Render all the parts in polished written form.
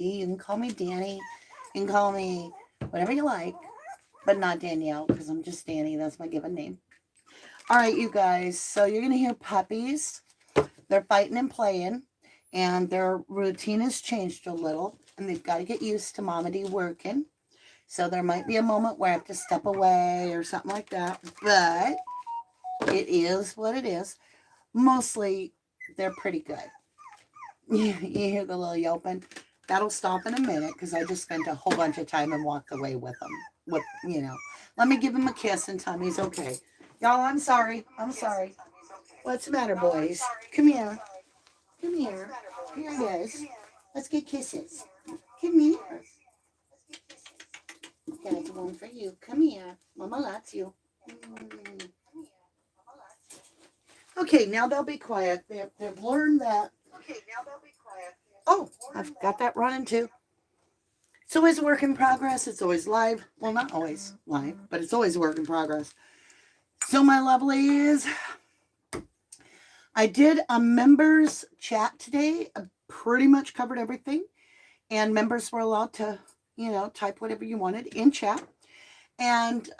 You can call me Danny. You can call me whatever you like, but not Danielle because I'm just Danny. That's my given name. All right, you guys. So you're going to hear puppies. They're fighting and playing, and their routine has changed a little, and they've got to get used to Mama D working. So there might be a moment where I have to step away or something like that, but it is what it is. Mostly, they're pretty good. You hear the little yelping? That'll stop in a minute because I just spent a whole bunch of time and walked away with them. Let me give him a kiss and tell him he's okay. Y'all, I'm sorry. I'm sorry. What's the matter, boys? Come here. Come here. Here it is. Let's get kisses. Come here. Got one for you. Come here. Mama loves you. Mm. Okay, now they'll be quiet. They've learned that. Oh, I've got that running too. It's always a work in progress. It's always live. Well, not always live, but it's always a work in progress. So, my lovelies, I did a members chat today. I pretty much covered everything. And members were allowed to, type whatever you wanted in chat. And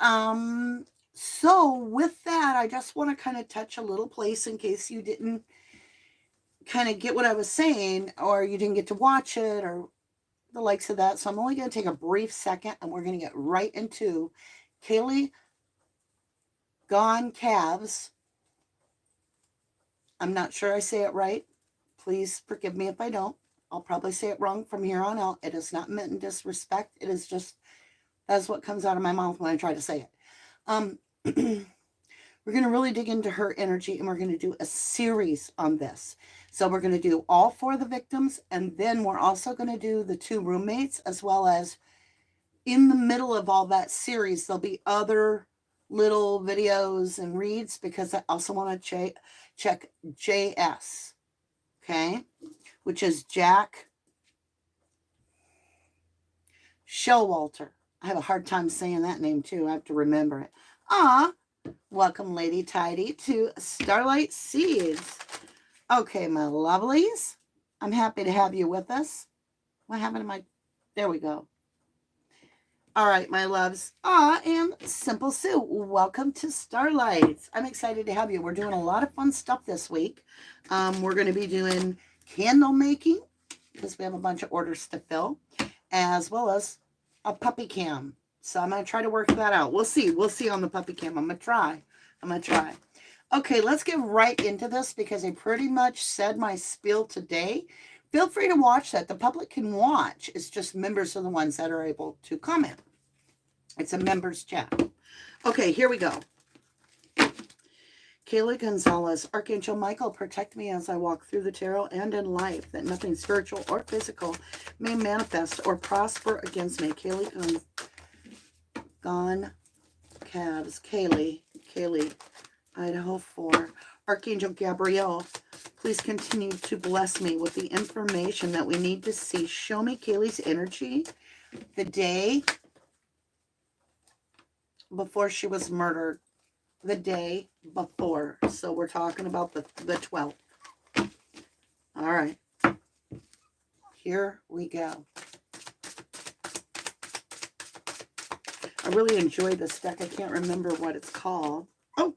so with that, I just want to kind of touch a little place in case you didn't kind of get what I was saying or you didn't get to watch it or the likes of that. So I'm only going to take a brief second and we're going to get right into KAYLEE Goncalves. I'm not sure I say it right. Please forgive me if I don't. I'll probably say it wrong from here on out. It is not meant in disrespect. It is just, that's what comes out of my mouth when I try to say it. We're going to really dig into her energy and we're going to do a series on this. So we're going to do all 4 of the victims and then we're also going to do the 2 roommates as well as in the middle of all that series, there'll be other little videos and reads because I also want to check JS, okay, which is Jack Showalter. I have a hard time saying that name too. I have to remember it. Welcome, Lady Tidy, to Starlight Seeds. Okay, my lovelies. I'm happy to have you with us. What happened to my... There we go. All right, my loves. And Simple Sue, welcome to Starlights. I'm excited to have you. We're doing a lot of fun stuff this week. We're going to be doing candle making because we have a bunch of orders to fill, as well as a puppy cam. So I'm going to try to work that out. We'll see. We'll see on the puppy cam. I'm going to try. Okay, let's get right into this because I pretty much said my spiel today. Feel free to watch that. The public can watch. It's just members are the ones that are able to comment. It's a members chat. Okay, here we go. KAYLEE Gonzalez, Archangel Michael, protect me as I walk through the tarot and in life, that nothing spiritual or physical may manifest or prosper against me. KAYLEE Goncalves, KAYLEE, Idaho 4. Archangel Gabriel, please continue to bless me with the information that we need to see. Show me KAYLEE's energy the day before she was murdered. The day before. So we're talking about the 12th. All right. Here we go. I really enjoy this deck. I can't remember what it's called. Oh!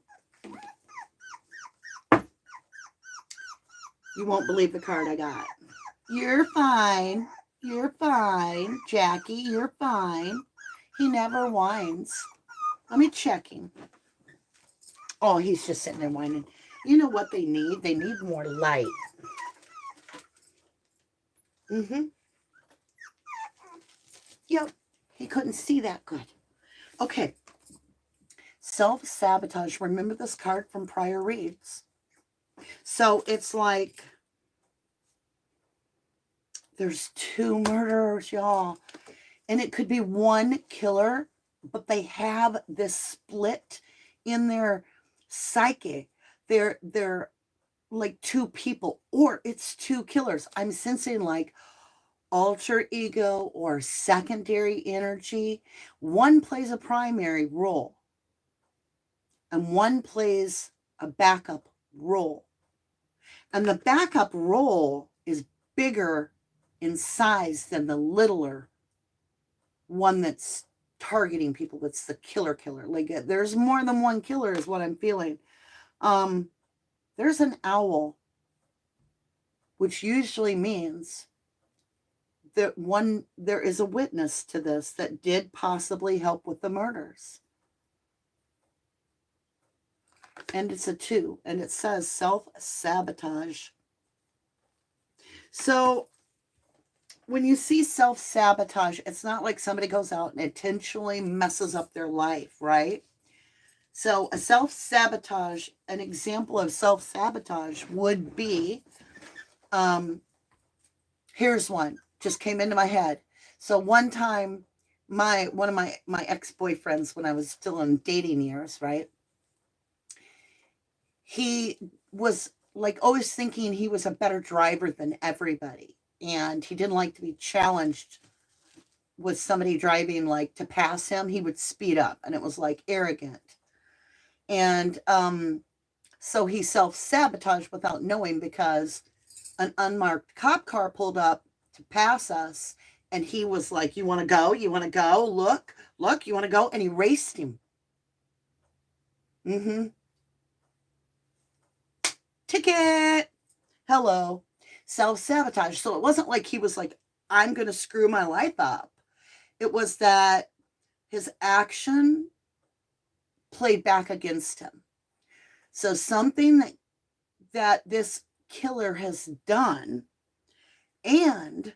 You won't believe the card I got. You're fine. You're fine. Jackie, you're fine. He never whines. Let me check him. Oh, he's just sitting there whining. You know what they need? They need more light. Yep. He couldn't see that good. Okay. Self-sabotage. Remember this card from prior reads. So it's like there's 2 murderers, y'all. And it could be one killer, but they have this split in their psyche. They're like 2 people, or it's 2 killers. I'm sensing like alter ego or secondary energy. One plays a primary role and one plays a backup role. And the backup role is bigger in size than the littler one that's targeting people. That's the killer. Like, there's more than one killer is what I'm feeling. There's an owl, which usually means that there is a witness to this that did possibly help with the murders. And it's a 2, and it says self-sabotage. So when you see self-sabotage, it's not like somebody goes out and intentionally messes up their life, right? So a self-sabotage, an example of self-sabotage would be, here's one, just came into my head. So one time, one of my ex-boyfriends, when I was still in dating years, right? He was like always thinking he was a better driver than everybody. And he didn't like to be challenged with somebody driving, like to pass him. He would speed up, and it was like arrogant. And so he self-sabotaged without knowing, because an unmarked cop car pulled up to pass us, and he was like, you want to go? You want to go? Look, you want to go? And he raced him. Ticket. Hello. Self-sabotage. So it wasn't like he was like, I'm going to screw my life up. It was that his action played back against him. So something that this killer has done, and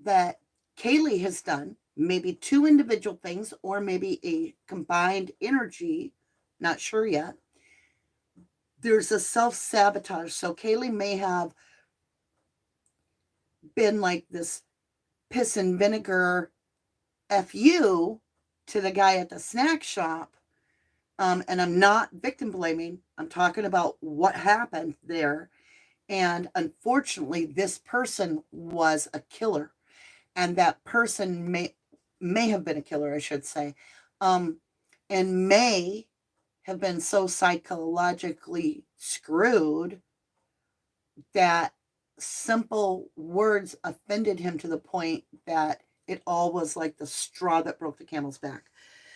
that KAYLEE has done, maybe 2 individual things or maybe a combined energy, not sure yet. There's a self-sabotage. So KAYLEE may have been like this piss and vinegar FU to the guy at the snack shop. And I'm not victim blaming. I'm talking about what happened there. And unfortunately, this person was a killer. And that person may have been a killer, I should say. And may have been so psychologically screwed that simple words offended him to the point that it all was like the straw that broke the camel's back.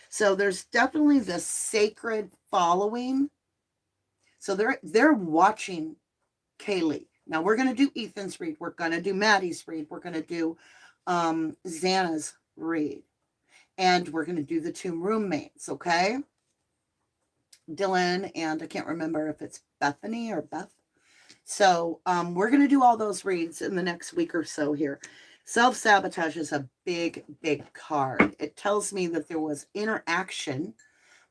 So there's definitely this sacred following. So they're watching KAYLEE. Now we're going to do Ethan's read. We're going to do Maddie's read. We're going to do Xana's read. And we're going to do the 2 roommates, okay? Dylan, and I can't remember if it's Bethany or Beth. So we're going to do all those reads in the next week or so here. Self-sabotage is a big, big card. It tells me that there was interaction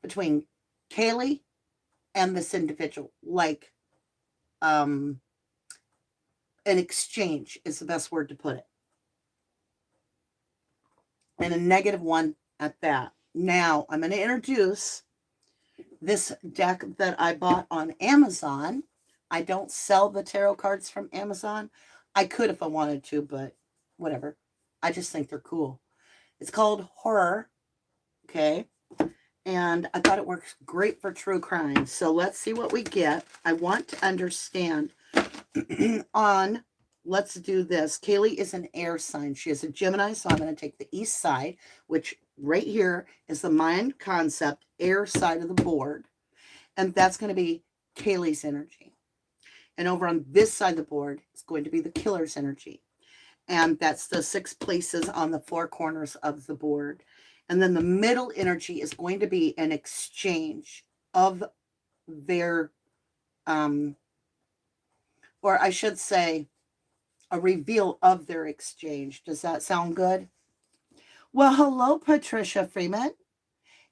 between KAYLEE and this individual. Like, an exchange is the best word to put it. And a -1 at that. Now, I'm going to introduce this deck that I bought on Amazon. I don't sell the tarot cards from Amazon. I could if I wanted to, but whatever. I just think they're cool. It's called Horror. Okay. And I thought it works great for true crime. So let's see what we get. I want to understand on, let's do this. KAYLEE is an air sign. She is a Gemini, so I'm going to take the east side, which right here is the mind concept, air side of the board. And that's going to be KAYLEE's energy. And over on this side of the board is going to be the killer's energy. And that's the 6 places on the 4 corners of the board. And then the middle energy is going to be an exchange of their, or I should say, a reveal of their exchange. Does that sound good? Well, hello, Patricia Freeman.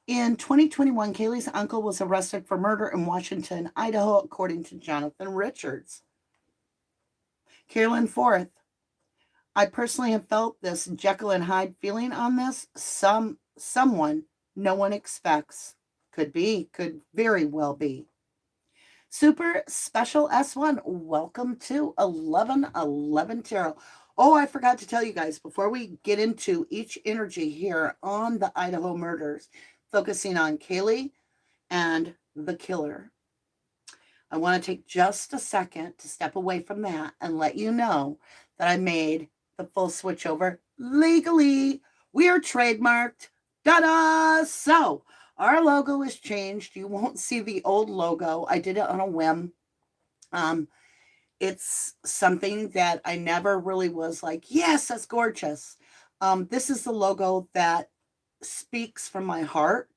In 2021, KAYLEE's uncle was arrested for murder in Washington, Idaho, according to Jonathan Richards. Carolyn Forth. I personally have felt this Jekyll and Hyde feeling on this. Someone no one expects. Could very well be. Super Special S1, welcome to 1111 Tarot. Oh, I forgot to tell you guys, before we get into each energy here on the Idaho murders, focusing on KAYLEE and the killer, I want to take just a second to step away from that and let you know that I made the full switch over legally. We are trademarked. Ta-da! So, our logo is changed. You won't see the old logo. I did it on a whim. It's something that I never really was like, yes, that's gorgeous. This is the logo that speaks from my heart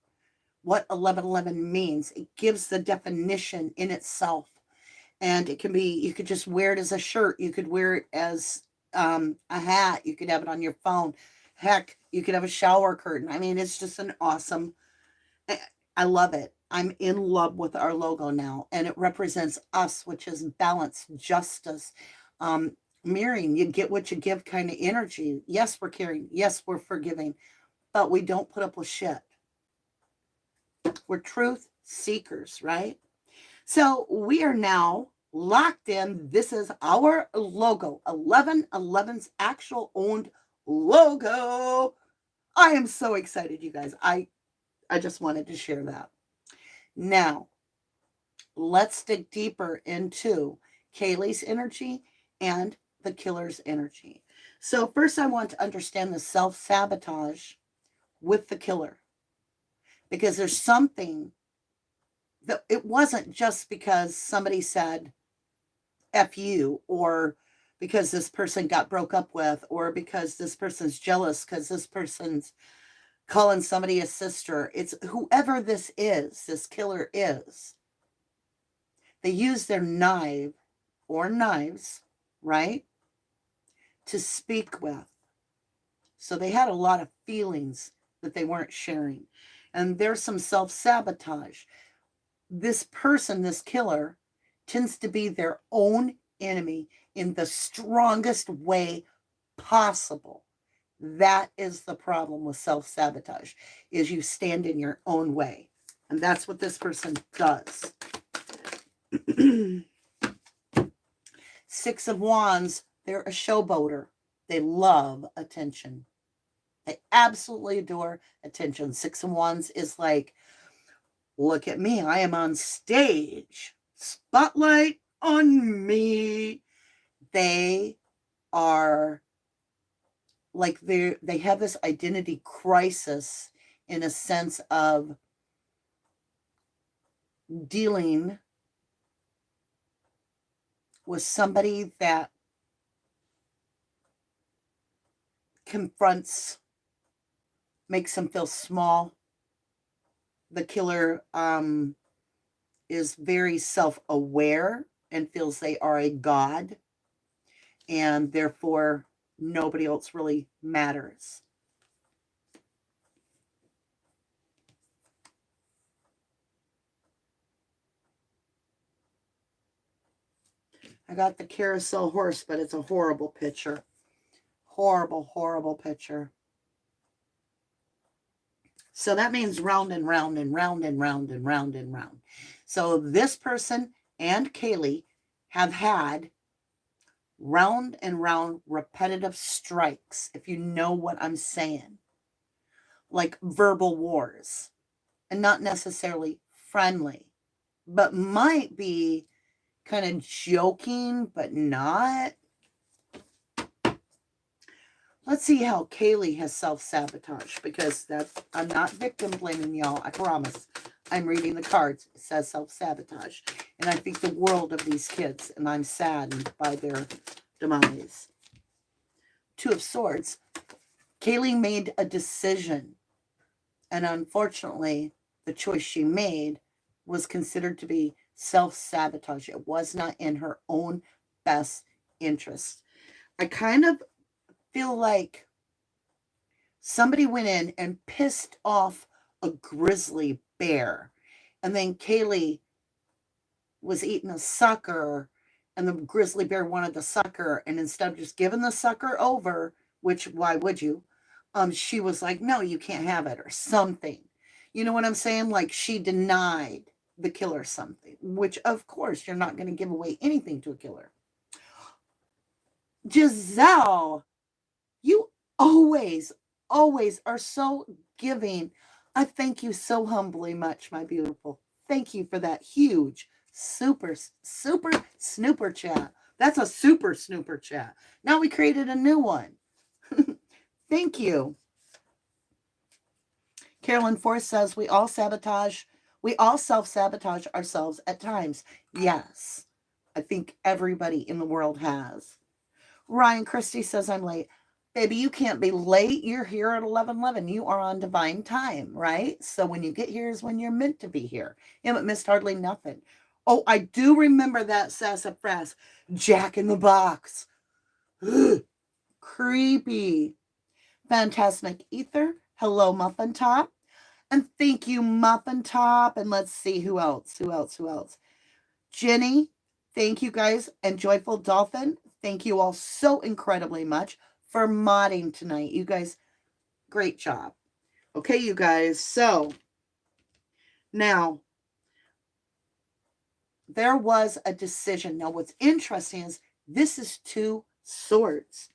what 1111 means. It gives the definition in itself. And it can be, you could just wear it as a shirt. You could wear it as a hat. You could have it on your phone. Heck, you could have a shower curtain. I mean, it's just an awesome, I love it. I'm in love with our logo now, and it represents us, which is balance, justice, mirroring. You get what you give kind of energy. Yes, we're caring. Yes, we're forgiving, but we don't put up with shit. We're truth seekers, right? So we are now locked in. This is our logo, 1111's actual owned logo. I am so excited, you guys. I just wanted to share that. Now, let's dig deeper into KAYLEE's energy and the killer's energy. So first I want to understand the self-sabotage with the killer. Because there's something that it wasn't just because somebody said F you, or because this person got broke up with, or because this person's jealous because this person's calling somebody a sister. It's whoever this is, this killer is. They use their knife or knives, right, to speak with. So they had a lot of feelings that they weren't sharing. And there's some self-sabotage. This person, this killer, tends to be their own enemy in the strongest way possible. That is the problem with self-sabotage, is you stand in your own way. And that's what this person does. Six of Wands, they're a showboater. They love attention. They absolutely adore attention. Six of Wands is like, look at me. I am on stage. Spotlight on me. They are like, they have this identity crisis in a sense of dealing with somebody that confronts, makes them feel small. The killer is very self-aware and feels they are a god, and therefore nobody else really matters. I got the carousel horse, but it's a horrible picture. Horrible, horrible picture. So that means round and round and round and round and round and round. So this person and KAYLEE have had round and round repetitive strikes, if you know what I'm saying. Like verbal wars. And not necessarily friendly, but might be kind of joking, but not. Let's see how KAYLEE has self-sabotage, because I'm not victim blaming y'all. I promise. I'm reading the cards. It says self-sabotage. And I think the world of these kids, and I'm saddened by their demise. Two of Swords. KAYLEE made a decision. And unfortunately, the choice she made was considered to be self-sabotage. It was not in her own best interest. I kind of feel like somebody went in and pissed off a grizzly bear. And then KAYLEE was eating a sucker, and the grizzly bear wanted the sucker. And instead of just giving the sucker over, which why would you? She was like, no, you can't have it, or something. You know what I'm saying? Like, she denied the killer something, which of course you're not going to give away anything to a killer. Giselle, you always are so giving. I thank you so humbly much, my beautiful. Thank you for that huge, super snooper chat. That's a super snooper chat. Now we created a new one. Thank you. Carolyn Force says we all self-sabotage ourselves at times. Yes. I think everybody in the world has. Ryan Christie says I'm late. Baby, you can't be late. You're here at 11:11. You are on divine time, right? So when you get here is when you're meant to be here. You haven't missed hardly nothing. Oh, I do remember that sassafras. Jack in the Box. Ugh, creepy. Fantastic Ether. Hello, Muffin Top. And thank you, Muffin Top. And let's see who else. Jenny, thank you guys. And Joyful Dolphin, thank you all so incredibly much for modding tonight. You guys, great job. Okay, you guys. So now there was a decision. Now, what's interesting is this is 2 swords.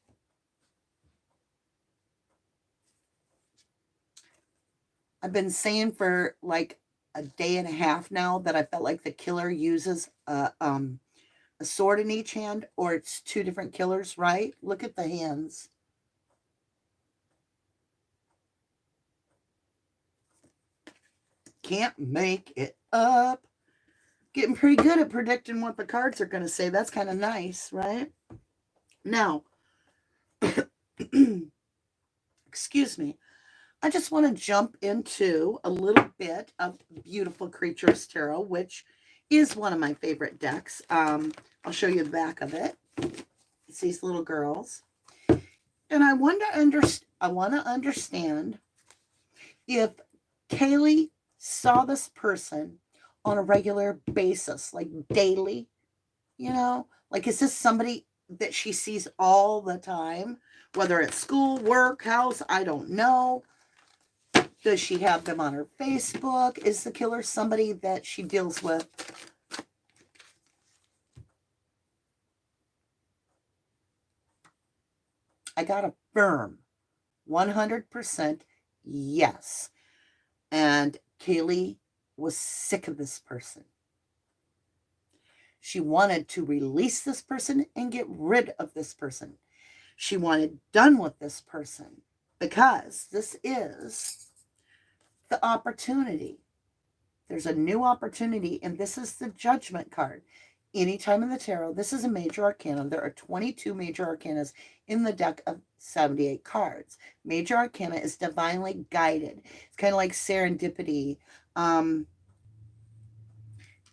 I've been saying for like a day and a half now that I felt like the killer uses a sword in each hand, or it's 2 different killers, right? Look at the hands. Can't make it up. Getting pretty good at predicting what the cards are going to say. That's kind of nice, right? Now, excuse me. I just want to jump into a little bit of Beautiful Creatures Tarot, which is one of my favorite decks. I'll show you the back of it. It's these little girls. And I want to understand if KAYLEE saw this person on a regular basis, like daily, you know? Like, is this somebody that she sees all the time? Whether it's school, work, house, I don't know. Does she have them on her Facebook? Is the killer somebody that she deals with? I got a firm 100% yes. And KAYLEE was sick of this person. She wanted to release this person and get rid of this person. She wanted done with this person because this is the opportunity. There's a new opportunity, and this is the Judgment card. Anytime in the tarot, this is a major arcana. There are 22 major arcanas in the deck of 78 cards. Major arcana is divinely guided. It's kind of like serendipity.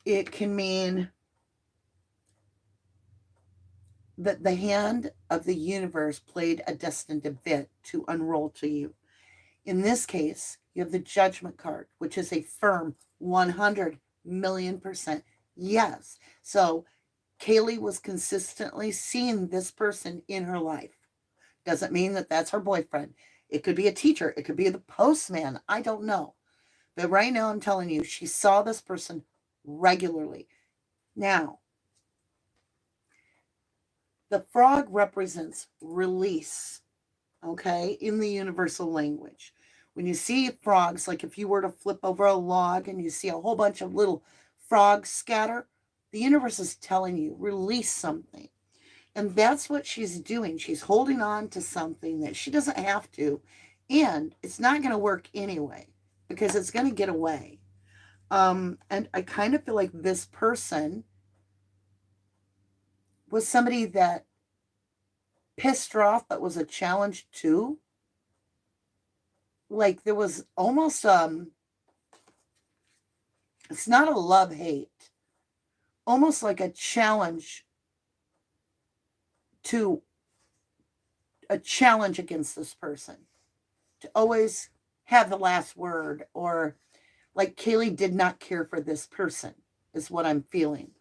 It can mean that the hand of the universe played a destined event to unroll to you. In this case, you have the Judgment card, which is a firm 100 million% yes. So KAYLEE was consistently seeing this person in her life. Doesn't mean that that's her boyfriend. It could be a teacher. It could be the postman. I don't know. But right now I'm telling you, she saw this person regularly. Now, the frog represents release, okay, in the universal language. When you see frogs, like if you were to flip over a log and you see a whole bunch of little frogs scatter, the universe is telling you, release something. And that's what she's doing. She's holding on to something that she doesn't have to. And it's not going to work anyway because it's going to get away. And I kind of feel like this person was somebody that pissed her off, but was a challenge too. Like there was almost, it's not a love-hate, almost like a challenge to a challenge against this person to always have the last word, or like KAYLEE did not care for this person is what I'm feeling.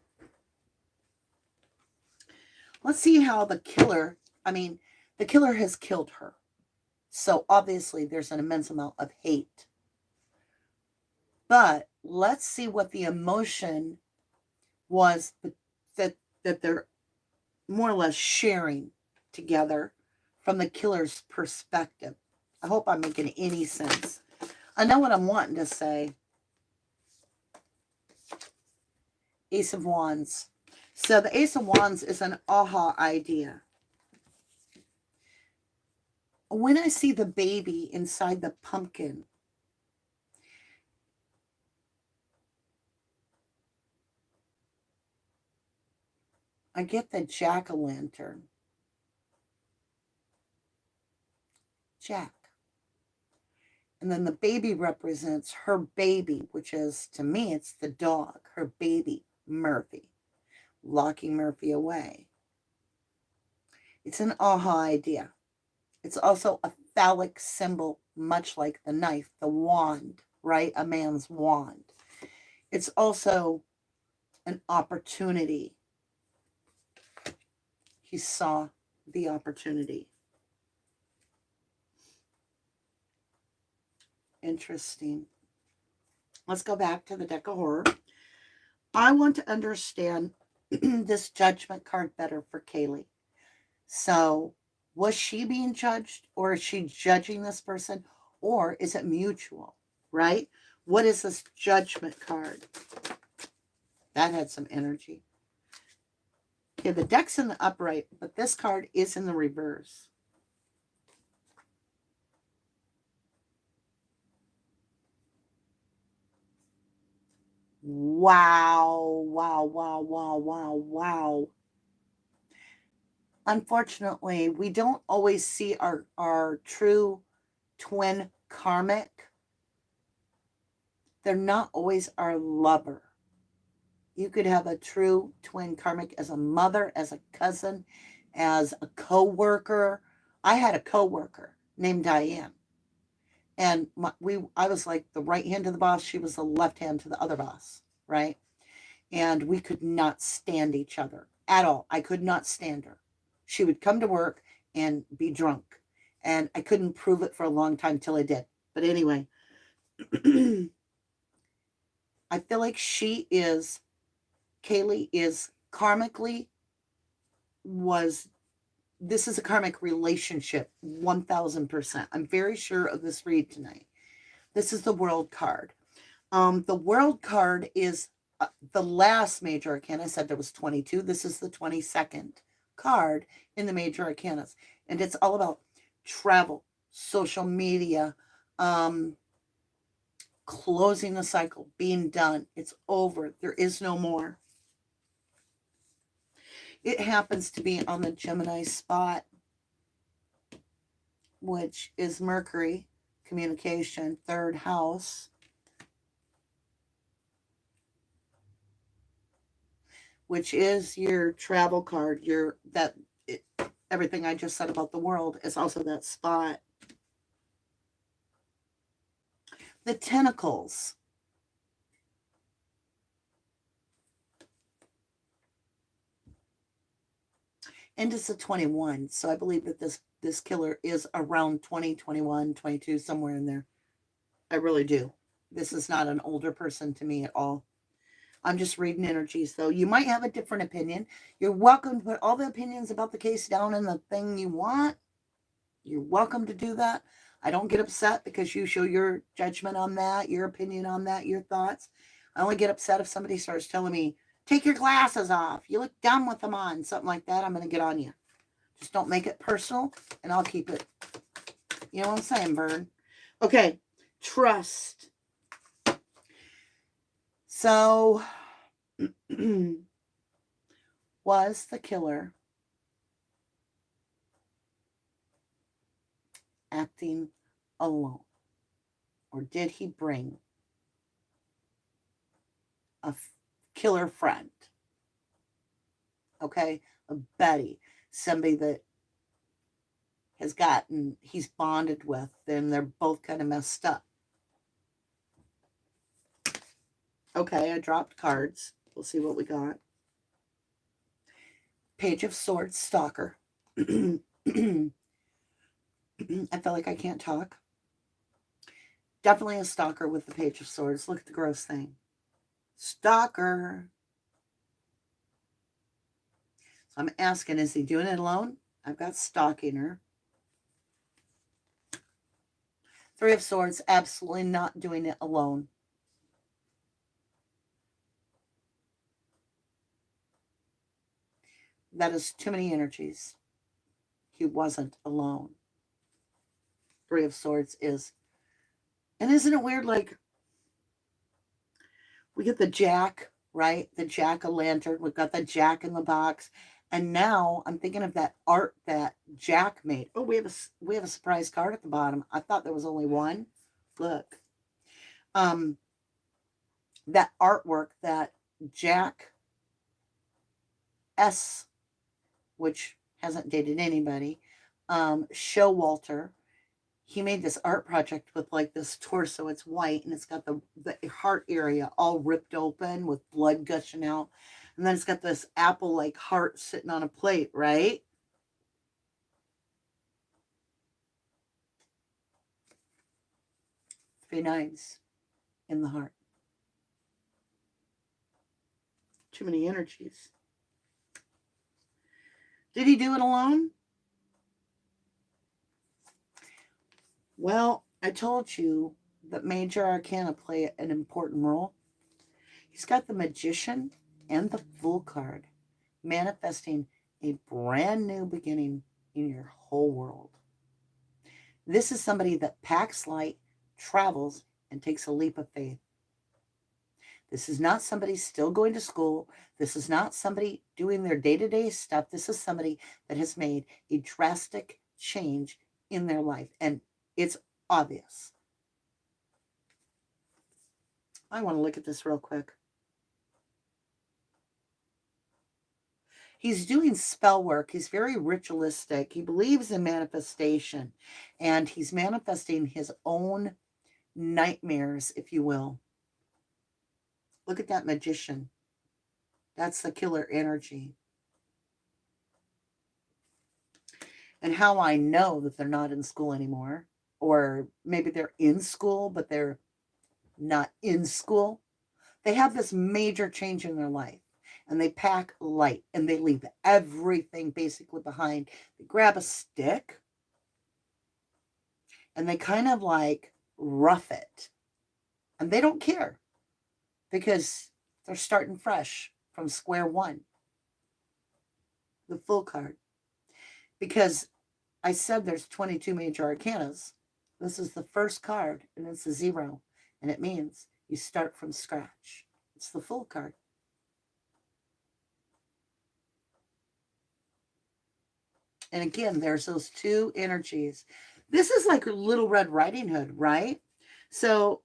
Let's see how the killer has killed her. So obviously there's an immense amount of hate. But let's see what the emotion was that they're more or less sharing together from the killer's perspective. I hope I'm making any sense. I know what I'm wanting to say. Ace of Wands. So the Ace of Wands is an aha idea. When I see the baby inside the pumpkin, I get the jack-o'-lantern. Jack. And then the baby represents her baby, which is, to me, it's the dog, her baby, Murphy, locking Murphy away. It's an aha idea. It's also a phallic symbol, much like the knife, the wand, right? A man's wand. It's also an opportunity. He saw the opportunity. Interesting. Let's go back to the deck of horror. I want to understand this judgment card better for KAYLEE. So, was she being judged, or is she judging this person, or is it mutual, right? What is this judgment card? That had some energy. Okay, the deck's in the upright, but this card is in the reverse. Wow, wow, wow, wow, wow, wow. Unfortunately, we don't always see our true twin karmic. They're not always our lover. You could have a true twin karmic as a mother, as a cousin, as a co-worker. I had a co-worker named Diane. And I was like the right hand to the boss. She was the left hand to the other boss, right? And we could not stand each other at all. I could not stand her. She would come to work and be drunk. And I couldn't prove it for a long time till I did. But anyway, I feel like KAYLEE is karmically this is a karmic relationship, 1000%. I'm very sure of this read tonight. This is the World card. The World card is the last major arcana. I said there was 22. This is the 22nd card in the major arcanas. And it's all about travel, social media, closing the cycle, being done. It's over. There is no more. It happens to be on the Gemini spot, which is Mercury, communication, third house, which is your travel card. Everything I just said about the world is also that spot. The tentacles. And it's a 21. So I believe that this killer is around 20, 21, 22, somewhere in there. I really do. This is not an older person to me at all. I'm just reading energies, though. You might have a different opinion. You're welcome to put all the opinions about the case down in the thing you want. You're welcome to do that. I don't get upset because you show your judgment on that, your opinion on that, your thoughts. I only get upset if somebody starts telling me, take your glasses off. You look dumb with them on. Something like that. I'm going to get on you. Just don't make it personal, and I'll keep it. You know what I'm saying, Vern? Okay. Trust. So, was the killer acting alone? Or did he bring a killer friend? Okay? A buddy. Somebody that he's bonded with, and they're both kind of messed up. Okay, I dropped cards. We'll see what we got. Page of Swords, Stalker. I feel like I can't talk. Definitely a stalker with the Page of Swords. Look at the gross thing. Stalker. So I'm asking, is he doing it alone? I've got stalking her. Three of Swords, absolutely not doing it alone. That is too many energies. He wasn't alone. Three of Swords is. And isn't it weird? Like, we get the Jack, right? The Jack-o'-lantern. We've got the Jack in the box. And now I'm thinking of that art that Jack made. Oh, we have a surprise card at the bottom. I thought there was only one. Look. That artwork that Jack S., which hasn't dated anybody, Showalter, he made this art project with like this torso. It's white and it's got the heart area all ripped open with blood gushing out. And then it's got this apple like heart sitting on a plate, right? Three nines in the heart. Too many energies. Did he do it alone? Well, I told you that major arcana play an important role. He's got the Magician and the Fool card, manifesting a brand new beginning in your whole world. This is somebody that packs light, travels, and takes a leap of faith. This is not somebody still going to school. This is not somebody doing their day-to-day stuff. This is somebody that has made a drastic change in their life. And it's obvious. I want to look at this real quick. He's doing spell work. He's very ritualistic. He believes in manifestation. And he's manifesting his own nightmares, if you will. Look at that Magician. That's the killer energy. And how I know that they're not in school anymore. Or maybe they're in school, but they're not in school. They have this major change in their life. And they pack light. And they leave everything basically behind. They grab a stick. And they kind of like rough it. And they don't care. Because they're starting fresh from square one. The Fool card. Because I said there's 22 major arcanas. This is the first card, and it's a 0. And it means you start from scratch. It's the Fool card. And again, there's those two energies. This is like Little Red Riding Hood, right? So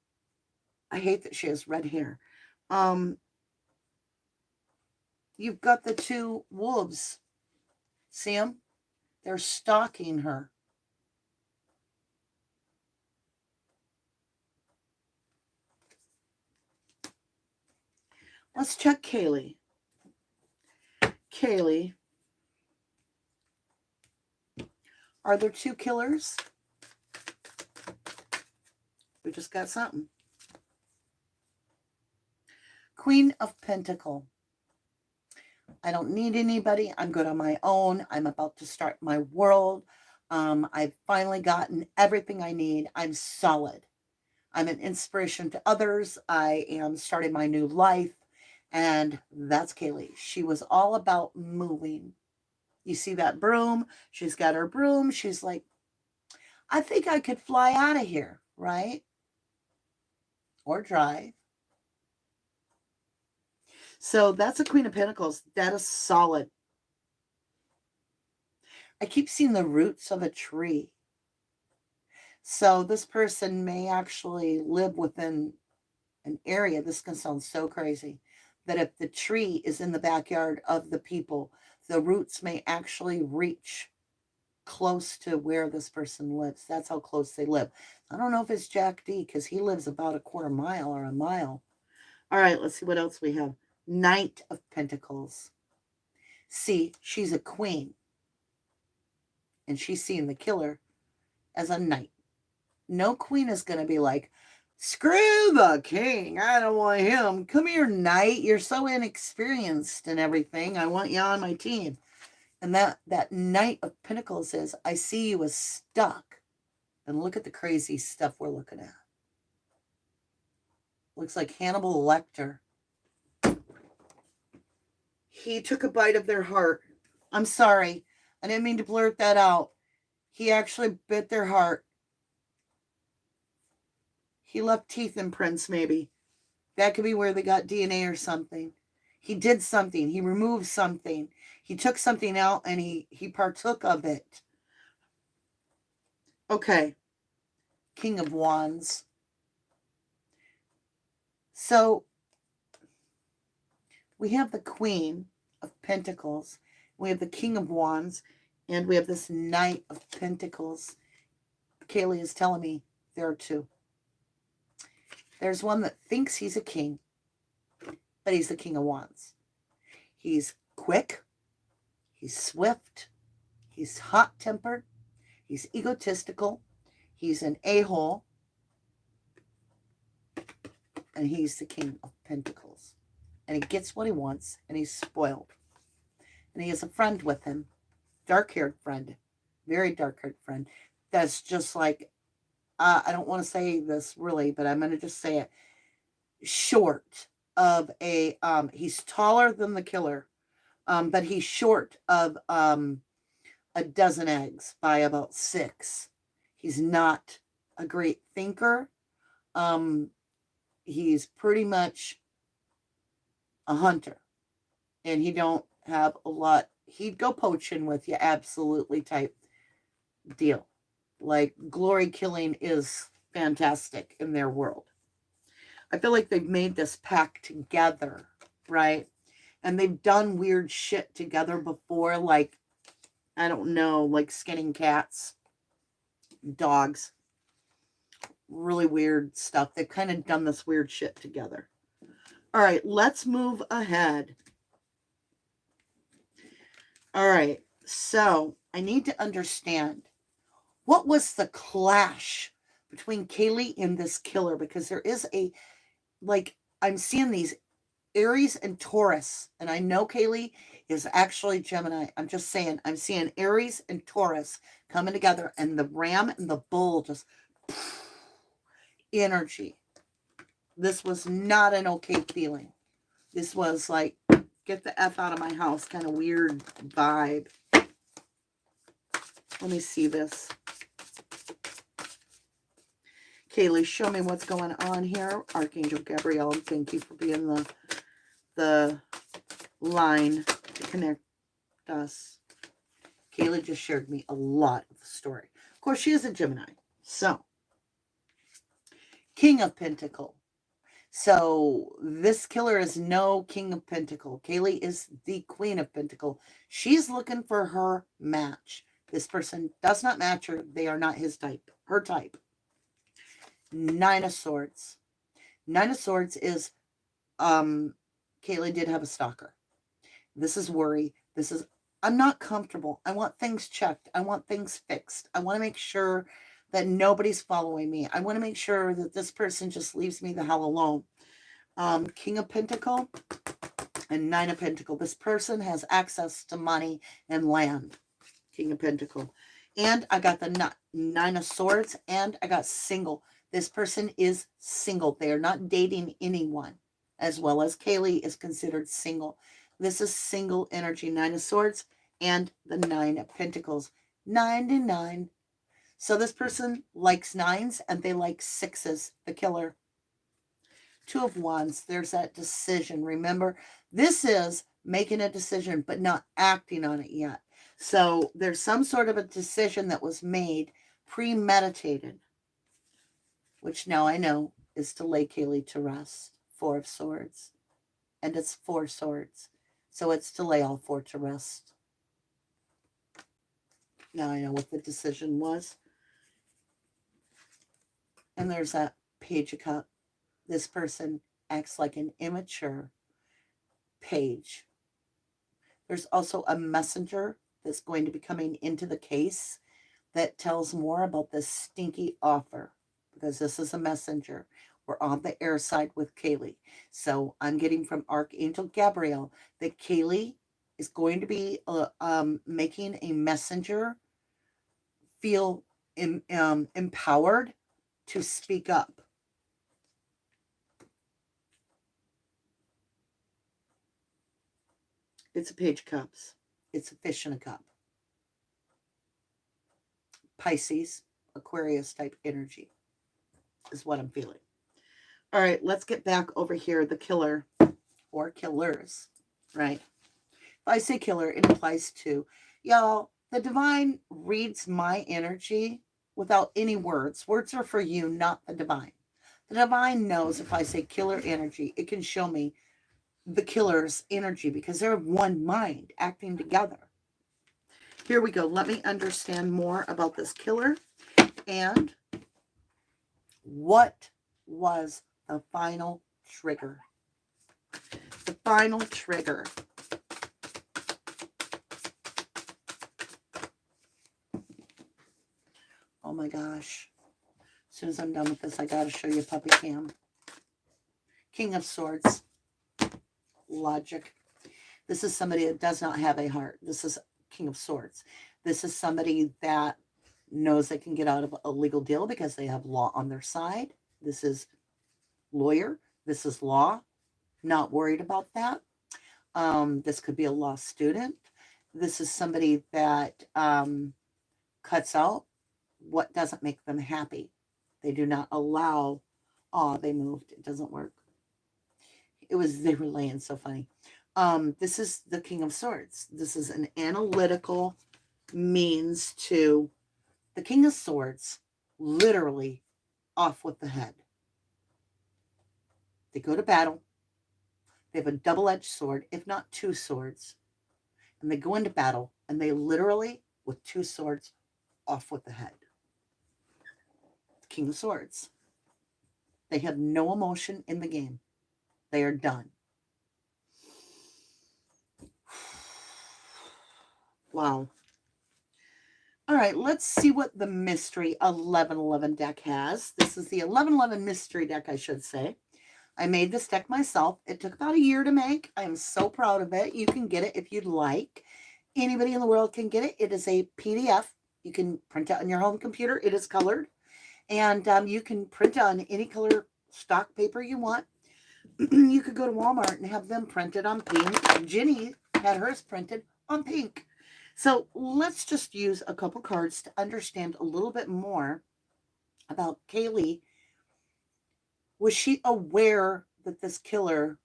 I hate that she has red hair. You've got the two wolves. See them? They're stalking her. Let's check KAYLEE. KAYLEE. Are there two killers? We just got something. Queen of Pentacles. I don't need anybody. I'm good on my own. I'm about to start my world. I've finally gotten everything I need. I'm solid. I'm an inspiration to others. I am starting my new life. And that's KAYLEE. She was all about moving. You see that broom? She's got her broom. She's like, I think I could fly out of here, right? Or drive. So that's a Queen of Pentacles. That is solid. I keep seeing the roots of a tree. So this person may actually live within an area. This can sound so crazy. That if the tree is in the backyard of the people, the roots may actually reach close to where this person lives. That's how close they live. I don't know if it's Jack D, because he lives about a quarter mile or a mile. All right, let's see what else we have. Knight of Pentacles. See, she's a queen. And she's seeing the killer as a knight. No queen is going to be like, screw the king. I don't want him. Come here, knight. You're so inexperienced and everything. I want you on my team. And that Knight of Pentacles says, I see you as stuck. And look at the crazy stuff we're looking at. Looks like Hannibal Lecter. He took a bite of their heart. I'm sorry. I didn't mean to blurt that out. He actually bit their heart. He left teeth imprints, maybe. That could be where they got DNA or something. He did something. He removed something. He took something out and he partook of it. Okay. King of Wands. So we have the Queen of Pentacles. We have the King of Wands. And we have this Knight of Pentacles. KAYLEE is telling me there are two. There's one that thinks he's a king, but he's the King of Wands. He's quick. He's swift. He's hot-tempered. He's egotistical. He's an a-hole. And he's the King of Pentacles. And he gets what he wants, and he's spoiled. And he has a friend with him, dark-haired friend, very dark-haired friend, that's just like, I don't want to say this really, but I'm going to just say it, short of a, he's taller than the killer, but he's short of a dozen eggs by about 6. He's not a great thinker. He's pretty much a hunter, and he don't have a lot. He'd go poaching with you, absolutely, type deal. Like, glory killing is fantastic in their world. I feel like they've made this pact together, right? And they've done weird shit together before, like, I don't know, like skinning cats, dogs, really weird stuff. They've kind of done this weird shit together. All right, let's move ahead. All right, so I need to understand, what was the clash between KAYLEE and this killer? Because there is a, like, I'm seeing these Aries and Taurus, and I know KAYLEE is actually Gemini. I'm just saying, I'm seeing Aries and Taurus coming together, and the ram and the bull just energy. This was not an okay feeling. This was like, get the F out of my house kind of weird vibe. Let me see this. KAYLEE, show me what's going on here. Archangel Gabrielle, thank you for being the line to connect us. KAYLEE just shared me a lot of the story. Of course, she is a Gemini. So, King of Pentacle. So, this killer is no King of Pentacle. KAYLEE is the Queen of Pentacle. She's looking for her match. This person does not match her. They are not his type, her type. 9 of Swords. 9 of Swords is, KAYLEE did have a stalker. This is worry. This is, I'm not comfortable. I want things checked. I want things fixed. I want to make sure that nobody's following me. I want to make sure that this person just leaves me the hell alone. King of Pentacle and 9 of Pentacle. This person has access to money and land. King of Pentacle. And I got the 9 of Swords, and I got single. This person is single. They are not dating anyone, as well as KAYLEE is considered single. This is single energy. 9 of Swords and the 9 of Pentacles. 99. So this person likes 9s and they like 6s, the killer. 2 of Wands. There's that decision. Remember, this is making a decision but not acting on it yet. So there's some sort of a decision that was made, premeditated, which now I know is to lay KAYLEE to rest. 4 of Swords. And it's 4 swords. So it's to lay all 4 to rest. Now I know what the decision was. And there's that Page of Cups. This person acts like an immature page. There's also a messenger that's going to be coming into the case that tells more about this stinky offer, because this is a messenger. We're on the air side with KAYLEE. So I'm getting from Archangel Gabrielle that KAYLEE is going to be making a messenger feel empowered to speak up. It's a Page of Cups. It's a fish in a cup. Pisces, Aquarius type energy is what I'm feeling. All right, let's get back over here. The killer or killers, right? If I say killer, it applies to y'all. The divine reads my energy without any words. Words are for you, not the divine. The divine knows if I say killer energy, it can show me the killer's energy because they're one mind acting together. Here we go. Let me understand more about this killer and what was the final trigger. The final trigger. Oh my gosh. As soon as I'm done with this, I got to show you puppy cam. King of Swords. Logic. This is somebody that does not have a heart. This is King of Swords. This is somebody that knows they can get out of a legal deal because they have law on their side. This is lawyer. This is law. Not worried about that. This could be a law student. This is somebody that cuts out what doesn't make them happy. They do not allow, oh, they moved. It doesn't work. They were laying so funny. This is the King of Swords. This is an analytical means to the King of Swords, literally off with the head. They go to battle. They have a double-edged sword, if not two swords. And they go into battle, and they literally, with two swords, off with the head. King of Swords. They have no emotion in the game. They are done. Wow. All right, let's see what the mystery 1111 deck has. This is the 1111 mystery deck, I should say. I made this deck myself. It took about a year to make. I am so proud of it. You can get it if you'd like. Anybody in the world can get it. It is a PDF. You can print it on your home computer. It is colored. And you can print on any color stock paper you want. You could go to Walmart and have them printed on pink. Ginny had hers printed on pink. So let's just use a couple cards to understand a little bit more about KAYLEE. Was she aware that this killer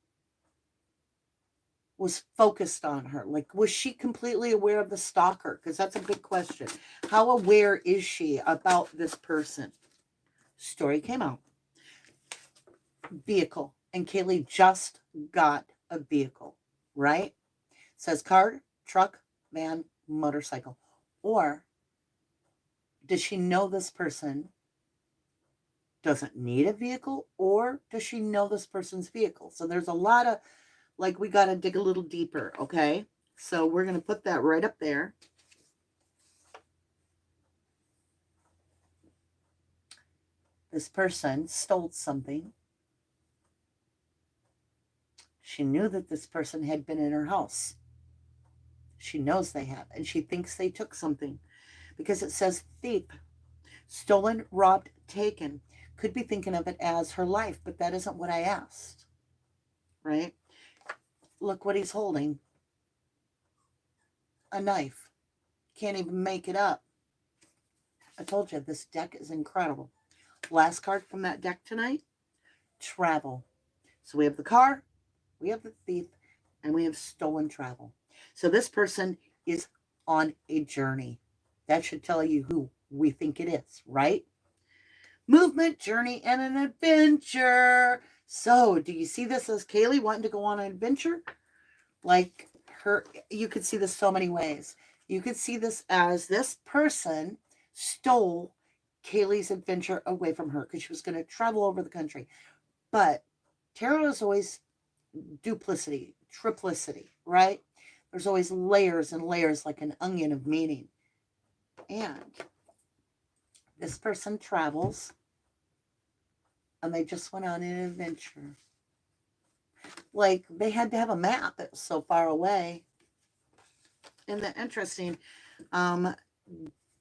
was focused on her? Like, was she completely aware of the stalker? Because that's a big question. How aware is she about this person? Story came out. Vehicle. And KAYLEE just got a vehicle, right? It says car, truck, van, motorcycle. Or does she know this person doesn't need a vehicle? Or does she know this person's vehicle? So there's a lot of, like, we got to dig a little deeper, okay? So we're going to put that right up there. This person stole something. She knew that this person had been in her house. She knows they have, and she thinks they took something because it says thief, stolen, robbed, taken. Could be thinking of it as her life, but that isn't what I asked, right? Look what he's holding. A knife. Can't even make it up. I told you, this deck is incredible. Last card from that deck tonight, travel. So we have the car, we have the thief, and we have stolen travel. So this person is on a journey. That should tell you who we think it is, right? Movement, journey, and an adventure. So do you see this as KAYLEE wanting to go on an adventure? Like her, you could see this so many ways. You could see this as this person stole KAYLEE's adventure away from her because she was going to travel over the country. But tarot is always duplicity, triplicity, right? There's always layers and layers like an onion of meaning. And this person travels and they just went on an adventure. Like they had to have a map that was so far away. Isn't that interesting?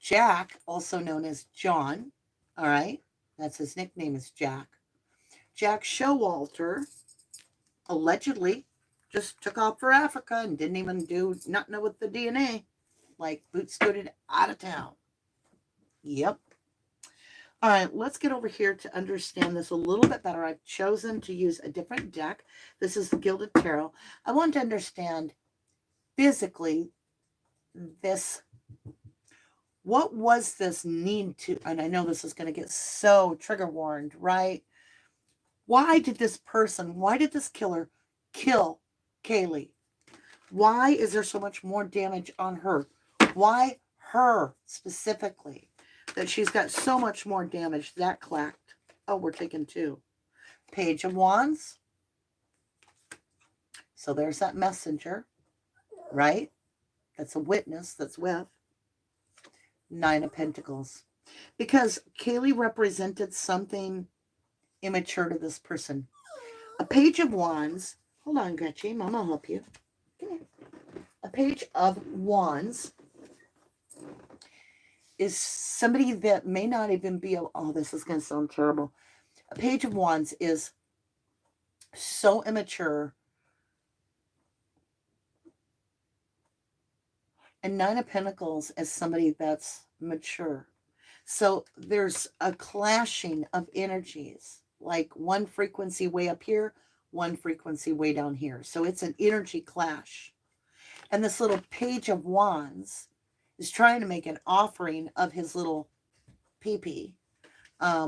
Jack, also known as John, all right? That's his nickname is Jack. Jack Showalter allegedly just took off for Africa and didn't even do nothing with the DNA. Like, boot-scooted out of town. Yep. All right, let's get over here to understand this a little bit better. I've chosen to use a different deck. This is the Gilded Tarot. I want to understand physically this. What was this need to, and I know this is going to get so trigger warned, right? Why did this killer kill KAYLEE? Why is there so much more damage on her? Why her specifically? That she's got so much more damage. That clacked. Oh, we're taking 2. Page of Wands. So there's that messenger, right? That's a witness that's with. 9 of Pentacles. Because KAYLEE represented something immature to this person. A Page of Wands. Hold on, Gretchen. Mama will help you. Come here. A Page of Wands is somebody that may not even be, oh, this is going to sound terrible. A Page of Wands is so immature. And 9 of Pentacles is somebody that's mature. So there's a clashing of energies, like one frequency way up here, one frequency way down here. So it's an energy clash. And this little Page of Wands is trying to make an offering of his little pee-pee,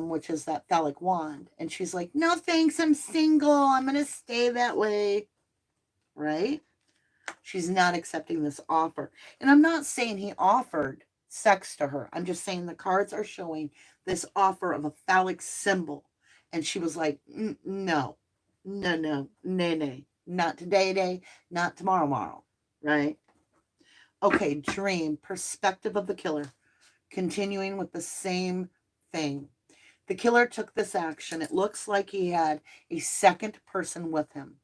which is that phallic wand. And she's like, no, thanks, I'm single. I'm going to stay that way. Right? She's not accepting this offer. And I'm not saying he offered sex to her. I'm just saying the cards are showing this offer of a phallic symbol. And she was like, no, nay. Not today, not tomorrow. Right? Okay, dream, perspective of the killer. Continuing with the same thing. The killer took this action. It looks like he had a second person with him.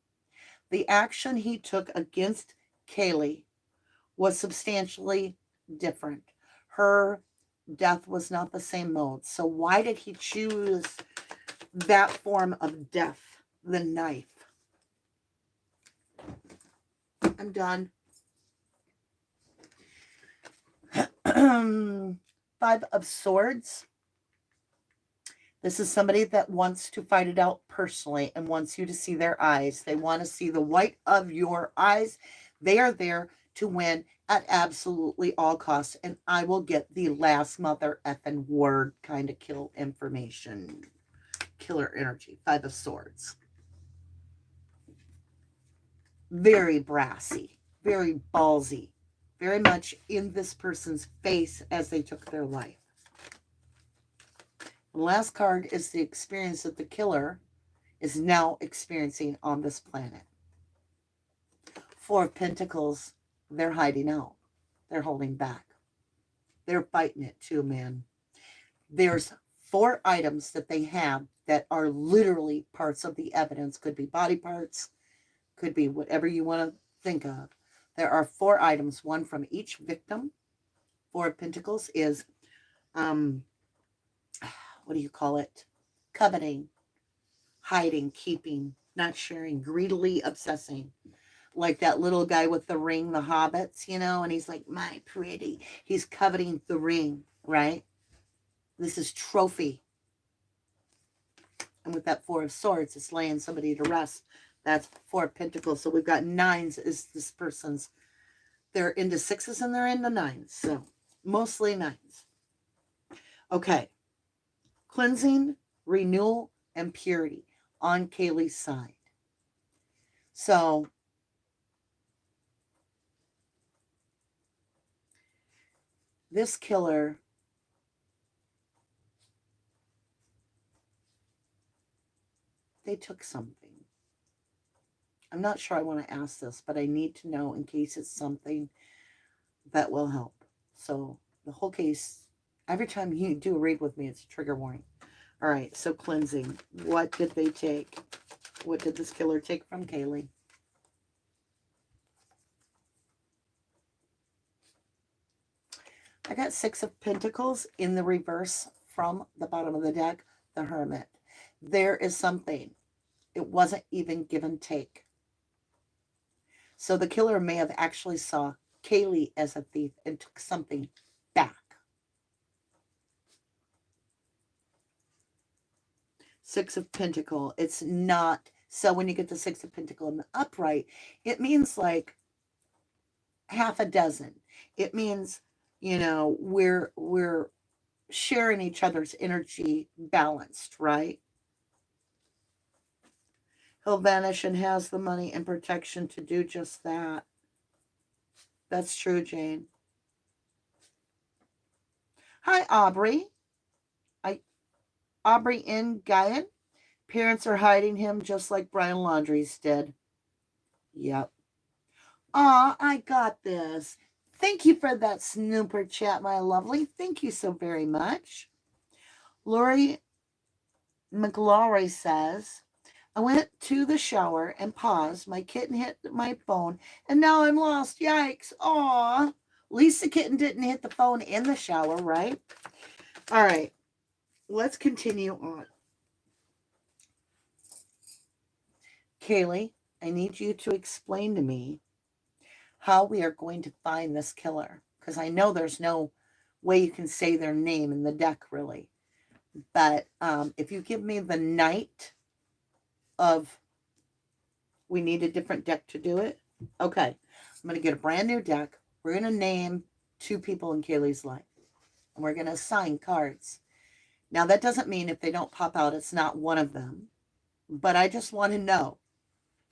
The action he took against KAYLEE was substantially different. Her death was not the same mode. So why did he choose that form of death, the knife? I'm done. 5 of Swords. This is somebody that wants to fight it out personally and wants you to see their eyes. They want to see the white of your eyes. They are there to win at absolutely all costs. And I will get the last mother effing word kind of kill information. Killer energy. 5 of Swords. Very brassy. Very ballsy. Very much in this person's face as they took their life. The last card is the experience that the killer is now experiencing on this planet. 4 of Pentacles, they're hiding out. They're holding back. They're fighting it too, man. There's 4 items that they have that are literally parts of the evidence. Could be body parts. Could be whatever you want to think of. There are 4 items, one from each victim. 4 of Pentacles is, what do you call it? Coveting, hiding, keeping, not sharing, greedily obsessing. Like that little guy with the ring, the hobbits, you know, and he's like, my pretty. He's coveting the ring, right? This is trophy. And with that 4 of Swords, it's laying somebody to rest. That's 4 of Pentacles. So we've got 9s is this person's. They're into 6s and they're into 9s. So mostly 9s. Okay. Cleansing, renewal, and purity on KAYLEE's side. So this killer they took something. I'm not sure I want to ask this, but I need to know in case it's something that will help. So the whole case, every time you do a read with me, it's a trigger warning. All right, so cleansing. What did they take? What did this killer take from KAYLEE? I got 6 of Pentacles in the reverse from the bottom of the deck, the Hermit. There is something. It wasn't even give and take. So the killer may have actually saw KAYLEE as a thief and took something back. Six of Pentacles. It's not. So when you get the Six of Pentacles in the upright, it means like half a dozen. It means, you know, we're sharing each other's energy balanced, right? He'll vanish and has the money and protection to do just that. That's true, Jane. Hi, Aubrey. Aubrey in Guyan. Parents are hiding him just like Brian Laundrie's did. Yep. Aw, I got this. Thank you for that snooper chat, my lovely. Thank you so very much. Lori McLaury says, I went to the shower and paused. My kitten hit my phone, and now I'm lost. Yikes. Aw. At least the kitten didn't hit the phone in the shower, right? All right. Let's continue on. KAYLEE, I need you to explain to me how we are going to find this killer. Because I know there's no way you can say their name in the deck, really. But if you give me the Knight of... We need a different deck to do it. Okay. I'm going to get a brand new deck. We're going to name 2 people in KAYLEE's life. And we're going to assign cards. Now, that doesn't mean if they don't pop out, it's not one of them. But I just want to know.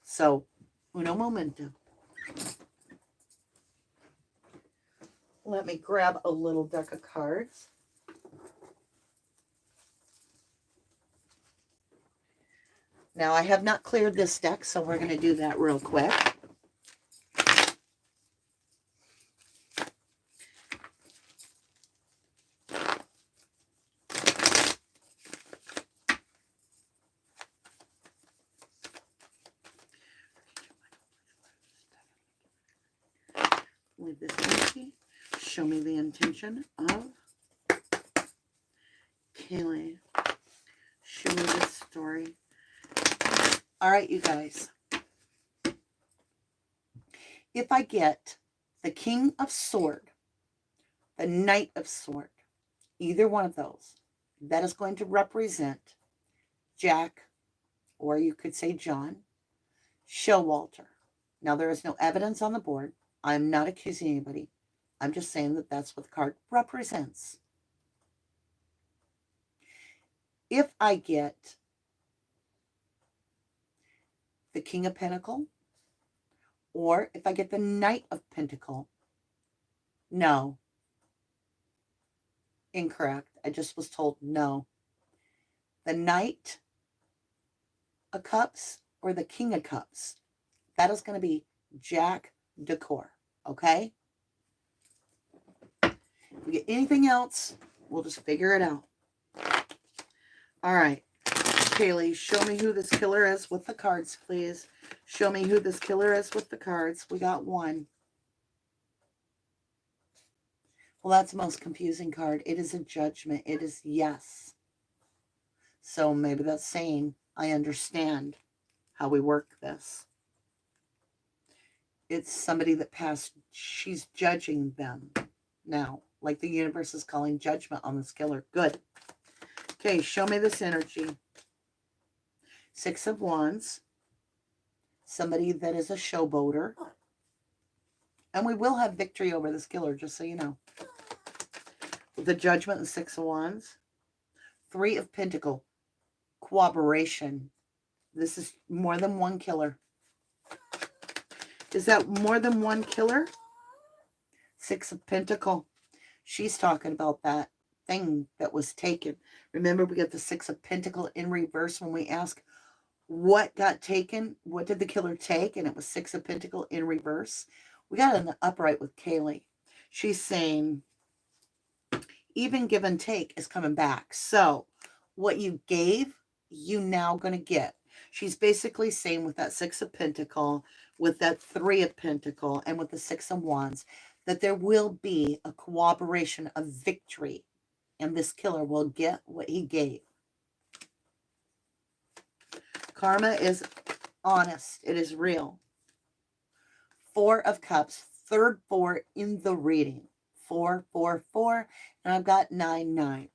So, uno momento. Let me grab a little deck of cards. Now, I have not cleared this deck, so we're going to do that real quick. Leave this empty. Show me the intention of KAYLEE. Show me this story. All right, you guys. If I get the King of Sword, the Knight of Sword, either one of those, that is going to represent Jack, or you could say John Showalter. Now, there is no evidence on the board. I'm not accusing anybody. I'm just saying that that's what the card represents. If I get the King of Pentacles, or if I get the Knight of Pentacles, no. Incorrect. I just was told no. The Knight of Cups or the King of Cups, that is going to be Jack Decor. Okay? If we get anything else, we'll just figure it out. All right. KAYLEE, show me who this killer is with the cards, please. Show me who this killer is with the cards. We got one. Well, that's the most confusing card. It is a judgment. It is yes. So maybe that's saying, I understand how we work this. It's somebody that passed. She's judging them now. Like the universe is calling judgment on this killer. Good. Okay, show me this energy. 6 of Wands. Somebody that is a showboater. And we will have victory over this killer, just so you know. The Judgment and 6 of Wands. 3 of Pentacles. Cooperation. This is more than one killer. Is that more than one killer? 6 of Pentacles. She's talking about that thing that was taken. Remember, we got the 6 of Pentacles in reverse when we ask what got taken. What did the killer take? And it was 6 of Pentacles in reverse. We got it in the upright with KAYLEE. She's saying even give and take is coming back. So what you gave, you now going to get. She's basically saying with that 6 of Pentacles, with that 3 of Pentacles, and with the 6 of Wands, that there will be a cooperation of victory. And this killer will get what he gave. Karma is honest. It is real. Four of Cups, third four in the reading. 4, 4, 4, and I've got 9, 9.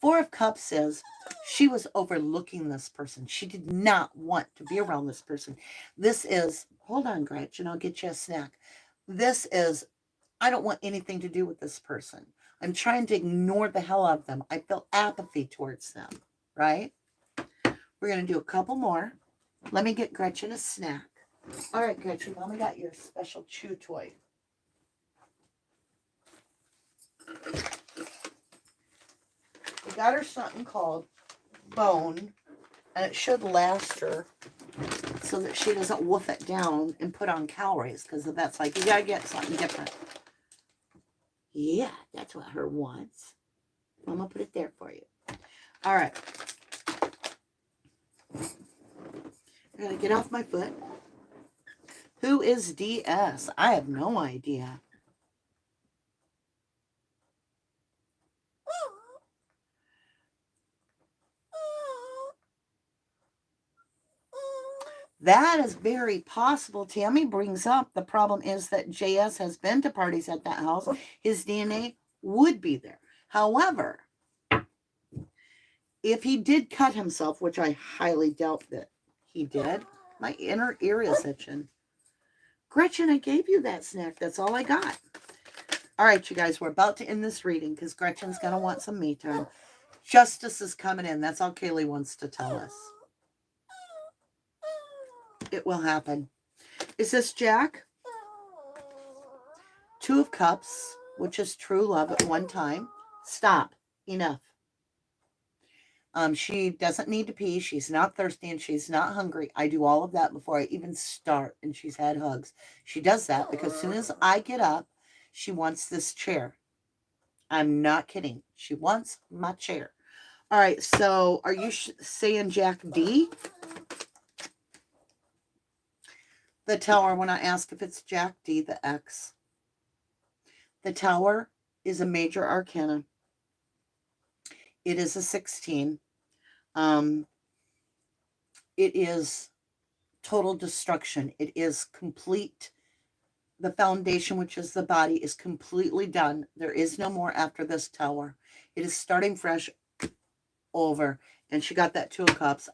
Four of Cups says she was overlooking this person. She did not want to be around this person. This is, hold on, Gretchen, I'll get you a snack. This is, I don't want anything to do with this person. I'm trying to ignore the hell out of them. I feel apathy towards them, right? We're going to do a couple more. Let me get Gretchen a snack. All right, Gretchen, Mama got your special chew toy. We got her something called Bone, and it should last her so that she doesn't wolf it down and put on calories, because that's like, you got to get something different. Yeah, that's what her wants. I'm going to put it there for you. All right. I got to get off my foot. Who is DS? I have no idea. That is very possible. Tammy brings up the problem is that JS has been to parties at that house. His DNA would be there. However, if he did cut himself, which I highly doubt that he did, my inner ear is itching. Gretchen, I gave you that snack. That's all I got. All right, you guys, we're about to end this reading because Gretchen's going to want some me time. Justice is coming in. That's all KAYLEE wants to tell us. It will happen. Is this Jack? Two of Cups, which is true love at one time. Stop. Enough. She doesn't need to pee. She's not thirsty and she's not hungry. I do all of that before I even start, and she's had hugs. She does that because as soon as I get up, she wants this chair. I'm not kidding. She wants my chair. All right, so are you saying Jack D? The Tower, when I ask if it's Jack D, the X. The Tower is a major arcana. It is a 16. It is total destruction. It is complete. The foundation, which is the body, is completely done. There is no more after this Tower. It is starting fresh over. And she got that Two of Cups.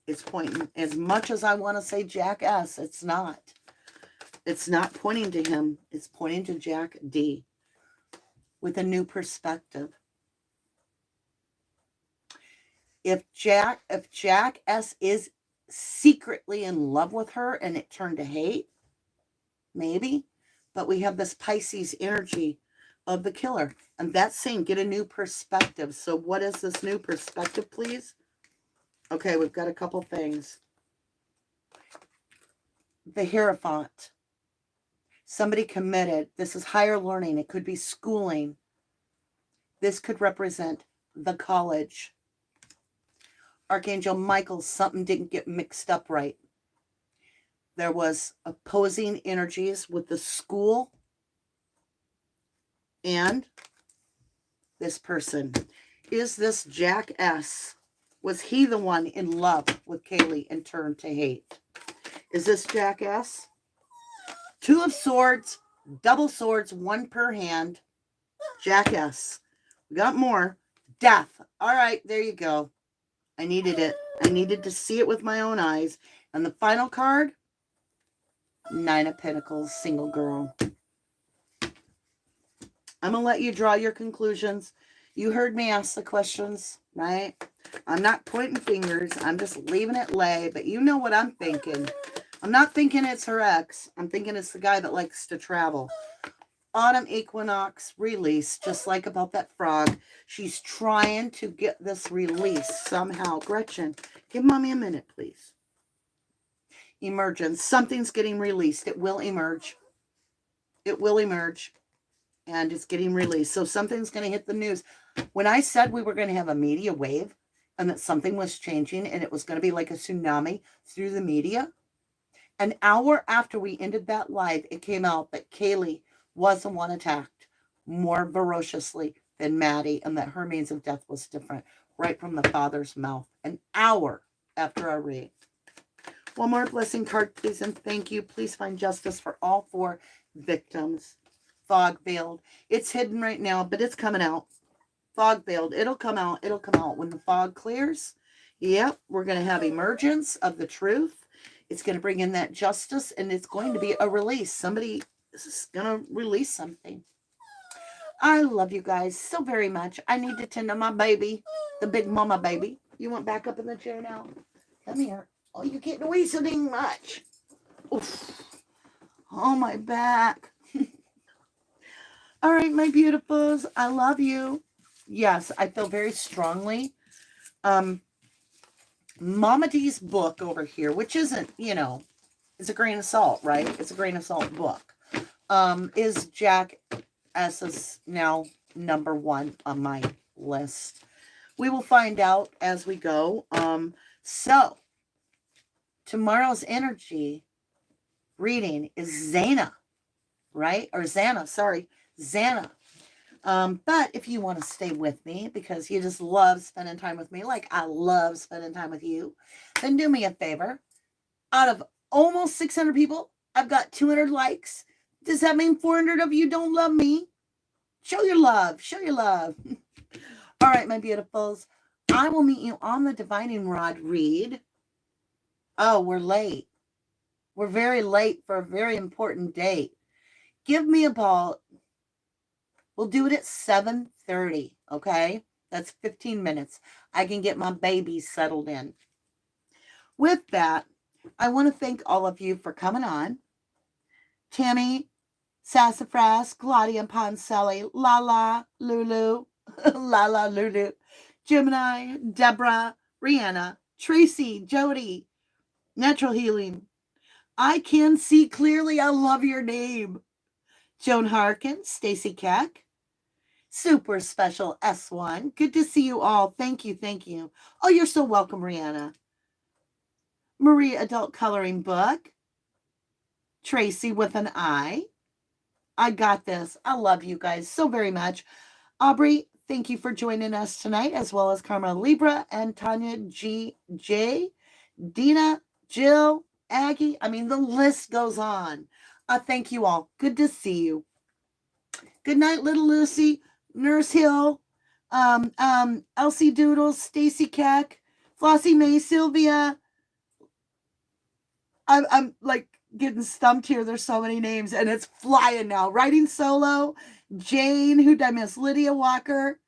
It's pointing, as much as I want to say Jack S, it's not. It's not pointing to him. It's pointing to Jack D with a new perspective. If Jack S is secretly in love with her and it turned to hate, maybe. But we have this Pisces energy of the killer. And that's saying get a new perspective. So what is this new perspective, please? Okay, we've got a couple things. The Hierophant. Somebody committed. This is higher learning. It could be schooling. This could represent the college. Archangel Michael, something didn't get mixed up right. There was opposing energies with the school and this person. Is this Jack S? Was he the one in love with KAYLEE and turned to hate? Is this Jack S? Two of Swords, double swords, one per hand. Jack S. We got more. Death. All right, there you go. I needed it. I needed to see it with my own eyes. And the final card, Nine of Pentacles, single girl. I'm going to let you draw your conclusions. You heard me ask the questions, right? I'm not pointing fingers. I'm just leaving it lay. But you know what I'm thinking. I'm not thinking it's her ex. I'm thinking it's the guy that likes to travel. Autumn equinox release, just like about that frog. She's trying to get this release somehow. Gretchen, give Mommy a minute, please. Emergence. Something's getting released. It will emerge. It will emerge. And it's getting released. So something's going to hit the news. When I said we were going to have a media wave and that something was changing and it was going to be like a tsunami through the media, an hour after we ended that live, it came out that KAYLEE was the one attacked more ferociously than Maddie, and that her means of death was different, right from the father's mouth. An hour after our read. One more blessing card, please, and thank you. Please find justice for all 4 victims. Fog veiled. It's hidden right now, but it's coming out. Fog veiled. It'll come out. It'll come out when the fog clears. Yep, we're going to have emergence of the truth. It's going to bring in that justice, and it's going to be a release. Somebody is going to release something. I love you guys so very much. I need to tend to my baby, the big mama baby. You want back up in the chair now? Come here. Oh, you're getting away so dang much. Oof. Oh, my back. All right, my beautifuls. I love you. Yes, I feel very strongly. Mama D's book over here, which isn't, you know, it's a grain of salt, right? It's a grain of salt book. Is Jack S's now #1 on my list. We will find out as we go. So tomorrow's energy reading is Zana, right? Or Xana, sorry, Xana. But if you want to stay with me because you just love spending time with me, like I love spending time with you, then do me a favor. Out of almost 600 people, I've got 200 likes. Does that mean 400 of you don't love me? Show your love. Show your love. All right, my beautifuls. I will meet you on the Divining Rod read. Oh, we're late. We're very late for a very important date. Give me a ball. We'll do it at 7:30, okay? That's 15 minutes. I can get my baby settled in. With that, I want to thank all of you for coming on. Tammy, Sassafras, Claudia Poncelli, Lala, Lulu, Lala, Lulu, Gemini, Deborah, Rihanna, Tracy, Jody, Natural Healing. I can see clearly. I love your name. Joan Harkin, Stacy Keck, Super Special S1. Good to see you all. Thank you. Thank you. Oh, you're so welcome, Rihanna. Marie Adult Coloring Book. Tracy with an I. I got this. I love you guys so very much. Aubrey, thank you for joining us tonight, as well as Karma Libra and Tanya G.J., Dina, Jill, Aggie. I mean, the list goes on. Thank you all. Good to see you. Good night, little Lucy, Nurse Hill, Elsie Doodles, Stacy Keck, Flossie May, Sylvia. I'm like getting stumped here. There's so many names, and it's flying now. Writing solo, Jane, who did I miss? Lydia Walker.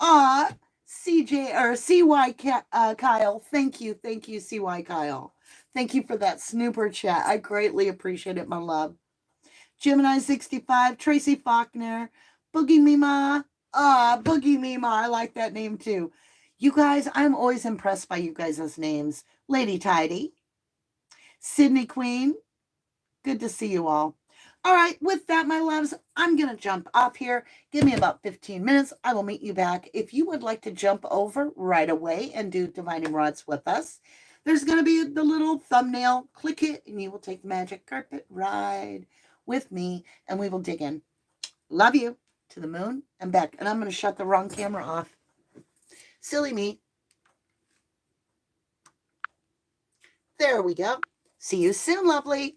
CJ or CY Kyle. Thank you, CY Kyle. Thank you for that snooper chat. I greatly appreciate it, my love. Gemini 65, Tracy Faulkner, Boogie Mima. Boogie Mima. I like that name too. You guys, I'm always impressed by you guys' names. Lady Tidy, Sydney Queen. Good to see you all. All right, with that, my loves, I'm going to jump off here. Give me about 15 minutes. I will meet you back. If you would like to jump over right away and do Divining Rods with us, there's going to be the little thumbnail. Click it, and you will take the magic carpet ride with me, and we will dig in. Love you. To the moon and back. And I'm going to shut the wrong camera off. Silly me. There we go. See you soon, lovely.